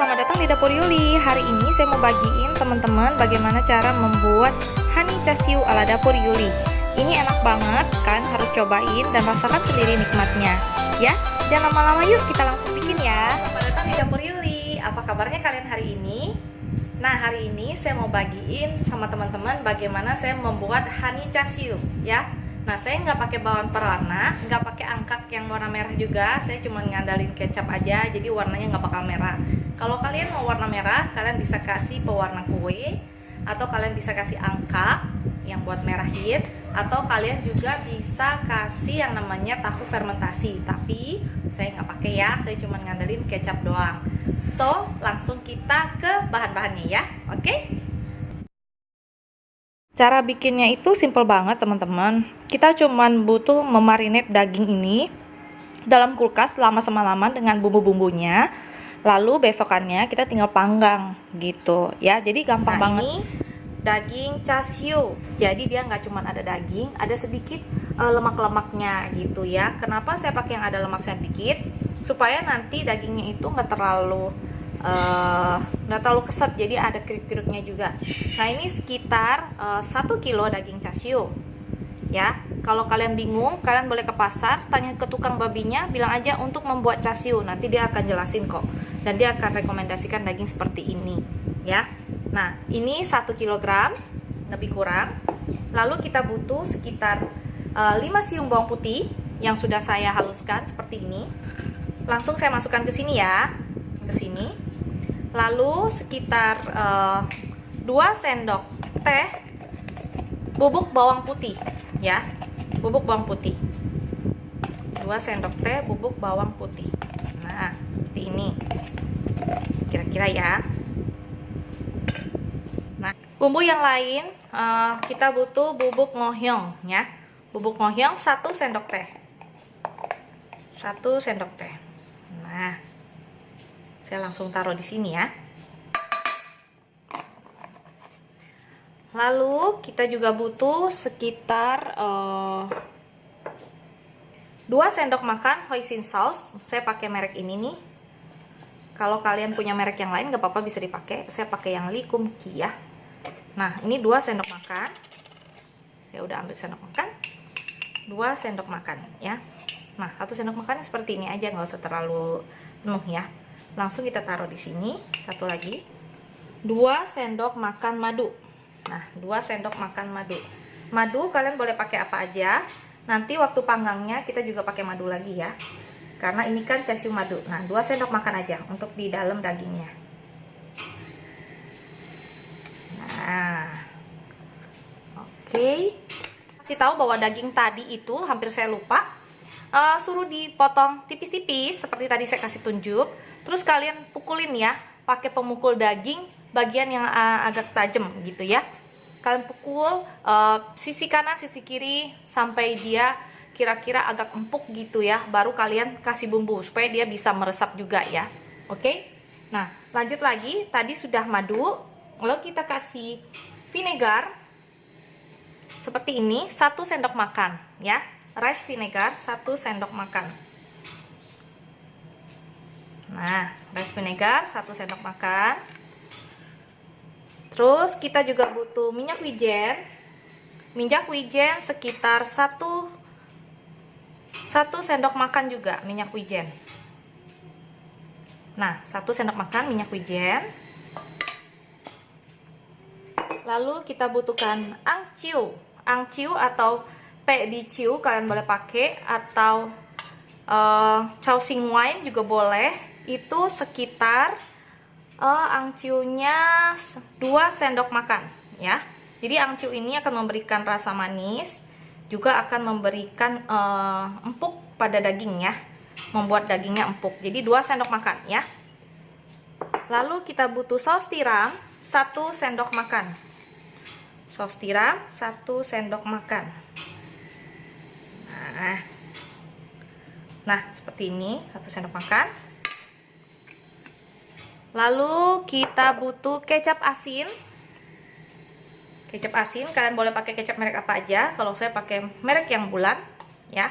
selamat datang di Dapur Yuli. Hari ini saya mau bagiin teman-teman bagaimana cara membuat honey chasiu ala Dapur Yuli. Ini enak banget, kan? Harus cobain dan rasakan sendiri nikmatnya. Ya, jangan lama-lama, yuk kita langsung bikin ya. Selamat datang di Dapur Yuli. Apa kabarnya kalian hari ini? Nah, hari ini saya mau bagiin sama teman-teman bagaimana saya membuat honey chasiu, ya. Nah, saya nggak pakai bawang perwana, nggak pakai angkat yang warna merah juga. Saya cuma ngandalin kecap aja, jadi warnanya nggak bakal merah. Kalau kalian mau warna merah, kalian bisa kasih pewarna kue, atau kalian bisa kasih angkat yang buat merah hit, atau kalian juga bisa kasih yang namanya tahu fermentasi. Tapi saya nggak pakai ya, saya cuma ngandelin kecap doang. So, langsung kita ke bahan-bahannya ya, oke? Cara bikinnya itu simple banget teman-teman. Kita cuman butuh memarinate daging ini dalam kulkas selama semalaman dengan bumbu-bumbunya. Lalu besokannya kita tinggal panggang gitu ya. Jadi gampang banget. Ini daging chasiu. Jadi dia nggak cuman ada daging, ada sedikit lemak-lemaknya gitu ya. Kenapa saya pakai yang ada lemak sedikit? Supaya nanti dagingnya itu nggak terlalu keset, jadi ada kriuk-kriuknya juga. Nah, ini sekitar 1 kilo daging chasiu ya. Kalau kalian bingung, kalian boleh ke pasar, tanya ke tukang babinya, bilang aja untuk membuat chasiu, nanti dia akan jelasin kok, dan dia akan rekomendasikan daging seperti ini ya. Nah, ini 1 kilogram lebih kurang. Lalu kita butuh sekitar 5 siung bawang putih yang sudah saya haluskan seperti ini. Langsung saya masukkan ke sini ya, ke sini. Lalu sekitar 2 sendok teh bubuk bawang putih ya, bubuk bawang putih, 2 sendok teh bubuk bawang putih. Nah, seperti ini kira-kira ya. Nah, bumbu yang lain kita butuh bubuk ngohyong ya, bubuk ngohyong 1 sendok teh, 1 sendok teh. Nah, saya langsung taruh di sini ya. Lalu kita juga butuh sekitar 2 sendok makan hoisin sauce. Saya pakai merek ini nih. Kalau kalian punya merek yang lain gak apa-apa, bisa dipakai. Saya pakai yang Lee Kum Kee ya. Nah, ini 2 sendok makan. Saya udah ambil sendok makan. 2 sendok makan ya. Nah, 1 sendok makan seperti ini aja, nggak usah terlalu penuh ya. Langsung kita taruh di sini. Satu lagi, 2 sendok makan madu. Nah, 2 sendok makan madu. Madu kalian boleh pakai apa aja. Nanti waktu panggangnya kita juga pakai madu lagi ya, karena ini kan chasiu madu. Nah, 2 sendok makan aja untuk di dalam dagingnya. Nah, oke. Kasih tahu bahwa daging tadi itu hampir saya lupa, suruh dipotong tipis-tipis seperti tadi saya kasih tunjuk. Terus kalian pukulin ya, pakai pemukul daging bagian yang agak tajam gitu ya. Kalian pukul sisi kanan, sisi kiri sampai dia kira-kira agak empuk gitu ya. Baru kalian kasih bumbu supaya dia bisa meresap juga ya. Oke? Nah, lanjut lagi. Tadi sudah madu, lalu kita kasih vinegar seperti ini, 1 sendok makan ya. Rice vinegar 1 sendok makan. Nah, rice vinegar 1 sendok makan. Terus kita juga butuh minyak wijen. Minyak wijen sekitar 1 sendok makan juga minyak wijen. Nah, 1 sendok makan minyak wijen. Lalu kita butuhkan angciu. Angciu atau pe di ciu kalian boleh pakai, atau chow sing wine juga boleh. Itu sekitar angciunya 2 sendok makan ya. Jadi angciu ini akan memberikan rasa manis, juga akan memberikan empuk pada daging ya, membuat dagingnya empuk. Jadi 2 sendok makan ya. Lalu kita butuh saus tiram 1 sendok makan. Saus tiram 1 sendok makan. Nah, seperti ini, 1 sendok makan. Lalu kita butuh kecap asin. Kecap asin kalian boleh pakai kecap merek apa aja. Kalau saya pakai merek yang bulat ya.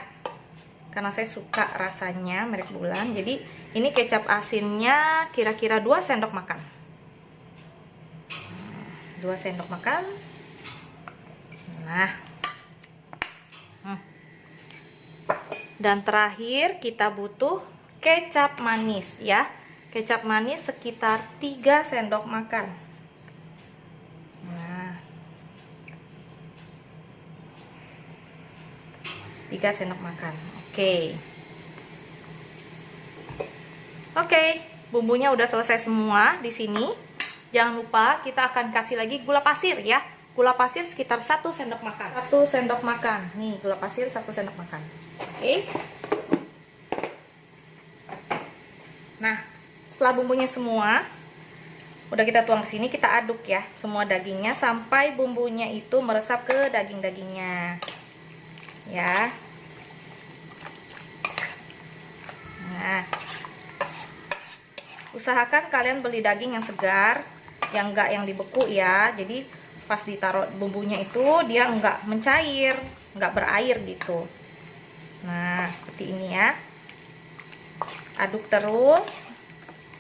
karena saya suka rasanya merek Bulan. Jadi ini kecap asinnya kira-kira 2 sendok makan. 2 sendok makan. Nah. Dan terakhir kita butuh kecap manis ya. Kecap manis sekitar 3 sendok makan. Nah. 3 sendok makan. Oke, bumbunya udah selesai semua di sini. Jangan lupa kita akan kasih lagi gula pasir ya. Gula pasir sekitar 1 sendok makan. 1 sendok makan. Nih, gula pasir 1 sendok makan. Oke. Nah, setelah bumbunya semua udah kita tuang ke sini, kita aduk ya semua dagingnya sampai bumbunya itu meresap ke daging-dagingnya. Ya. Nah, usahakan kalian beli daging yang segar, yang enggak yang dibeku ya. Jadi pas ditaruh bumbunya itu dia enggak mencair, enggak berair gitu. Nah, seperti ini ya. Aduk terus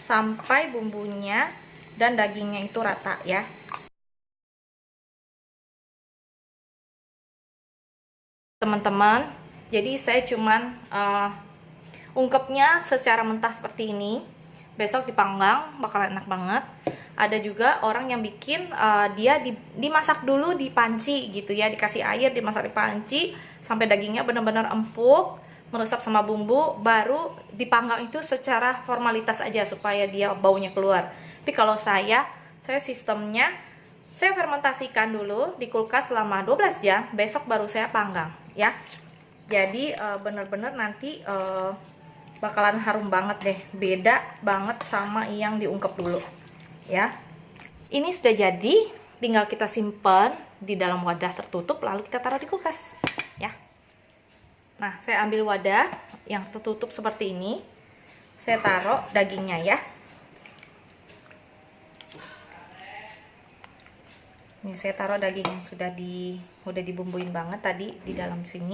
sampai bumbunya dan dagingnya itu rata ya. Teman-teman, jadi saya cuman ungkepnya secara mentah seperti ini. Besok dipanggang bakalan enak banget. Ada juga orang yang bikin dia dimasak dulu di panci gitu ya, dikasih air, dimasak di panci sampai dagingnya benar-benar empuk, meresap sama bumbu, baru dipanggang itu secara formalitas aja supaya dia baunya keluar. Tapi kalau saya sistemnya saya fermentasikan dulu di kulkas selama 12 jam, besok baru saya panggang ya. Jadi bener-bener nanti bakalan harum banget deh, beda banget sama yang diungkep dulu ya. Ini sudah jadi, tinggal kita simpan di dalam wadah tertutup lalu kita taruh di kulkas ya. Nah, saya ambil wadah yang tertutup seperti ini, saya taruh dagingnya ya. Ini saya taruh daging yang udah dibumbuin banget tadi di dalam sini.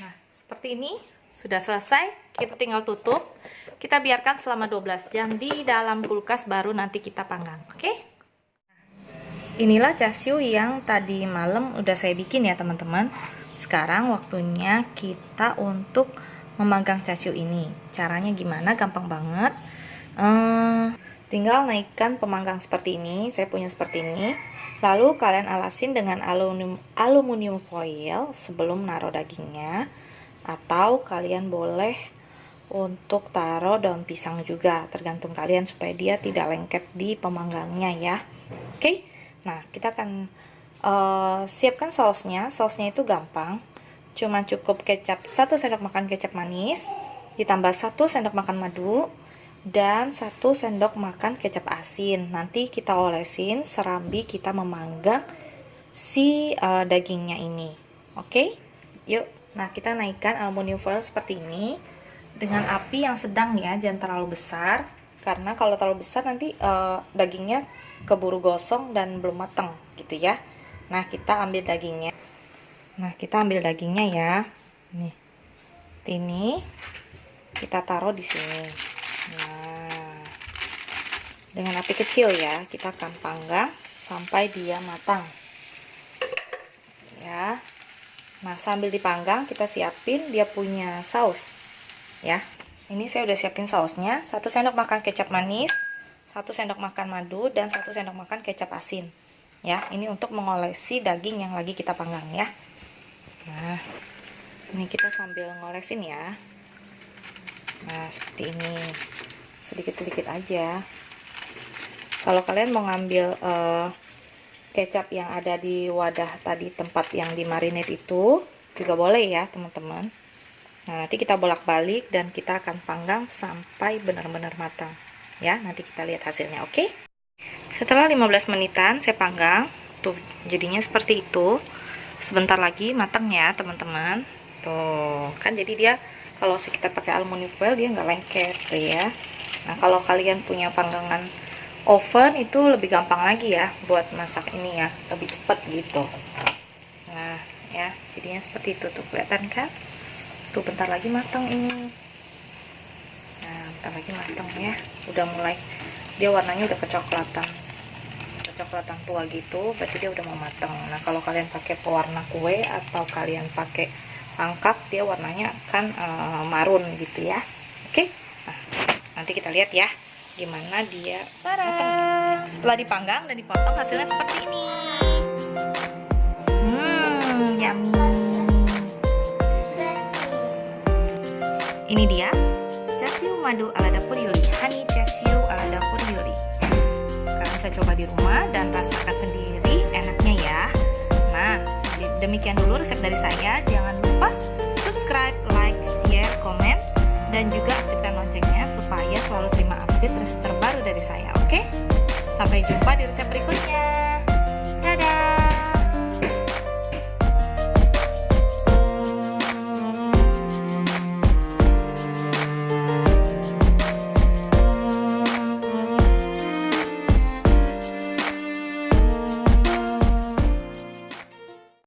Nah, seperti ini sudah selesai. Kita tinggal tutup. Kita biarkan selama 12 jam di dalam kulkas, baru nanti kita panggang. Oke? Inilah casiu yang tadi malam udah saya bikin ya teman-teman. Sekarang waktunya kita untuk memanggang casiu ini. Caranya gimana? Gampang banget. Tinggal naikkan pemanggang seperti ini. Saya punya seperti ini. Lalu kalian alasin dengan aluminium foil sebelum naruh dagingnya. Atau kalian boleh untuk taruh daun pisang juga, tergantung kalian supaya dia tidak lengket di pemanggangnya ya. Oke. Nah, kita akan siapkan sausnya. Sausnya itu gampang. Cuma cukup kecap 1 sendok makan kecap manis, ditambah 1 sendok makan madu, dan 1 sendok makan kecap asin. Nanti kita olesin serambi kita memanggang si dagingnya ini. Oke? Yuk. Nah, kita naikkan aluminium foil seperti ini dengan api yang sedang ya, jangan terlalu besar, karena kalau terlalu besar nanti dagingnya keburu gosong dan belum matang gitu ya. Nah, kita ambil dagingnya. Ya. Nih. Ini kita taruh di sini. Nah, dengan api kecil ya, kita akan panggang sampai dia matang. Ya. Nah, sambil dipanggang kita siapin dia punya saus ya. Ini saya udah siapin sausnya, 1 sendok makan kecap manis, 1 sendok makan madu, dan 1 sendok makan kecap asin ya. Ini untuk mengolesi daging yang lagi kita panggang ya. Nah, ini kita sambil ngolesin ya. Nah, seperti ini, sedikit-sedikit aja. Kalau kalian mau ngambil kecap yang ada di wadah tadi tempat yang dimarinate itu juga boleh ya teman-teman. Nah, nanti kita bolak-balik dan kita akan panggang sampai benar-benar matang ya. Nanti kita lihat hasilnya. Oke? Setelah 15 menitan saya panggang tuh, jadinya seperti itu. Sebentar lagi matang ya teman-teman. Tuh kan, jadi dia kalau kita pakai aluminium foil dia nggak lengket tuh ya. Nah, kalau kalian punya panggangan oven itu lebih gampang lagi ya buat masak ini ya, lebih cepat gitu. Nah ya, jadinya seperti itu tuh, kelihatan kan? Tuh bentar lagi matang ini. Nah bentar lagi matang ya, udah mulai, dia warnanya udah kecoklatan tua gitu, berarti dia udah mau matang. Nah kalau kalian pakai pewarna kue atau kalian pakai pangkat, dia warnanya akan marun gitu ya. Oke, nah nanti kita lihat ya gimana dia matang. Setelah dipanggang dan dipotong, hasilnya seperti ini. Yummy. Ini dia casiu madu ala dapur Yuli, honey casiu ala dapur Yuli. Kalian bisa coba di rumah dan rasakan sendiri enaknya ya. Nah, demikian dulu resep dari saya. Jangan lupa